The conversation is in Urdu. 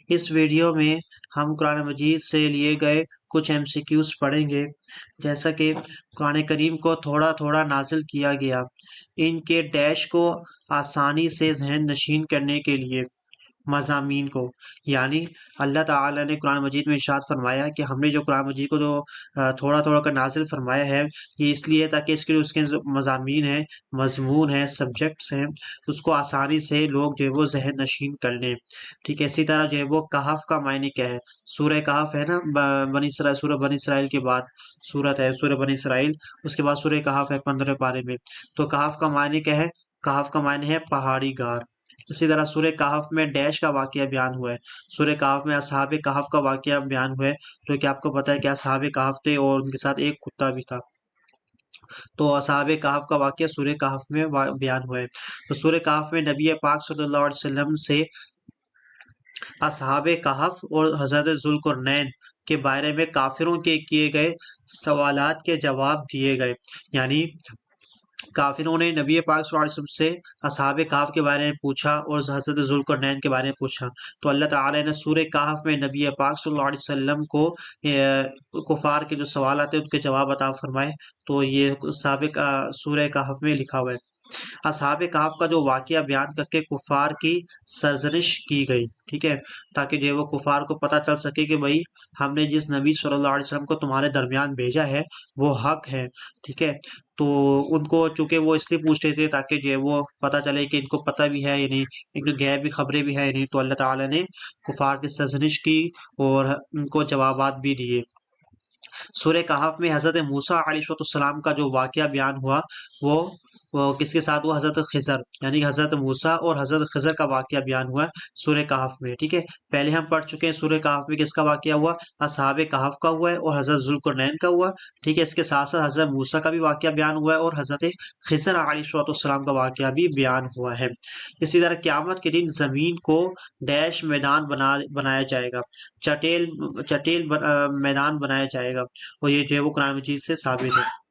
اس ویڈیو میں ہم قرآن مجید سے لیے گئے کچھ MCQs پڑھیں گے، جیسا کہ قرآن کریم کو تھوڑا تھوڑا نازل کیا گیا، ان کے ڈیش کو آسانی سے ذہن نشین کرنے کے لیے مضامین کو، یعنی اللہ تعالیٰ نے قرآن مجید میں ارشاد فرمایا کہ ہم نے جو قرآن مجید کو جو تھوڑا تھوڑا کر نازل فرمایا ہے، یہ اس لیے تاکہ اس کے جو مضامین ہیں، مضمون ہیں، سبجیکٹس ہیں، اس کو آسانی سے لوگ جو ہے وہ ذہن نشین کر لیں۔ ٹھیک ہے، اسی طرح جو ہے وہ کہف کا معنی کیا ہے؟ سورہ کہف ہے نا، بنی اسرائیل، سورہ بنی اسرائیل کے بعد سورت ہے سورہ بنی اسرائیل، اس کے بعد سورہ کہف ہے 15 پارے میں۔ تو کہف کا معنی کیا ہے؟ کہف کا معنی ہے پہاڑی غار۔ اسی طرح سورہ کہف میں ڈیش کا واقعہ بیان ہوا ہے، سورہ کہف میں اصحاب کہف کا واقعہ بیان ہوا ہے، جو کہ آپ کو پتہ ہے کہ اصحاب کہف تھے اور ان کے ساتھ ایک کتا بھی تھا۔ تو اصحاب کہف کا واقعہ سورہ کہف میں بیان ہوا ہے۔ تو سورہ کہف میں نبی پاک صلی اللہ علیہ وسلم سے اصحاب کہف اور حضرت ذوالقرنین کے بارے میں کافروں کے کیے گئے سوالات کے جواب دیے گئے، یعنی کافروں نے نبی پاک صلی اللہ علیہ وسلم سے اصحاب کہف کے بارے میں پوچھا اور حضرت ذوالقرنین کے بارے میں پوچھا، تو اللہ تعالیٰ نے سورہ کہف میں نبی پاک صلی اللہ علیہ وسلم کو کفار کے جو سوالات ہیں ان کے جواب عطا فرمائے۔ تو یہ سابق سورہ کہف میں لکھا ہوا ہے۔ اصحاب کہف کا جو واقعہ بیان کر کے کفار کی سرزنش کی گئی، ٹھیک ہے، تاکہ جو وہ کفار کو پتہ چل سکے کہ بھائی ہم نے جس نبی صلی اللہ علیہ وسلم کو تمہارے درمیان بھیجا ہے وہ حق ہے، ٹھیک ہے۔ تو ان کو چونکہ وہ اس لیے پوچھتے تھے تاکہ جو ہے وہ پتہ چلے کہ ان کو پتہ بھی ہے یا نہیں، ان کو غیبی خبریں بھی ہیں یا نہیں، تو اللہ تعالیٰ نے کفار کی سرزنش کی اور ان کو جوابات بھی دیے۔ سورہ کہف میں حضرت موسیٰ علیہ السلام کا جو واقعہ بیان ہوا وہ کس کے ساتھ ہوا؟ حضرت خضر، یعنی کہ حضرت موسیٰ اور حضرت خضر کا واقعہ بیان ہوا ہے سورہ کہف میں، ٹھیک ہے۔ پہلے ہم پڑھ چکے ہیں سورہ کہف میں کس کا واقعہ ہوا؟ اصحاب کہف کا ہوا ہے اور حضرت ذوالقرنین کا ہوا، ٹھیک ہے۔ اس کے ساتھ ساتھ حضرت موسیٰ کا بھی واقعہ بیان ہوا ہے اور حضرت خضر علیہ السلام کا واقعہ بھی بیان ہوا ہے۔ اسی طرح قیامت کے دن زمین کو ڈیش میدان بنایا جائے گا، چٹیل میدان بنایا جائے گا، اور یہ جو ہے وہ قرآن مجید سے ثابت ہے۔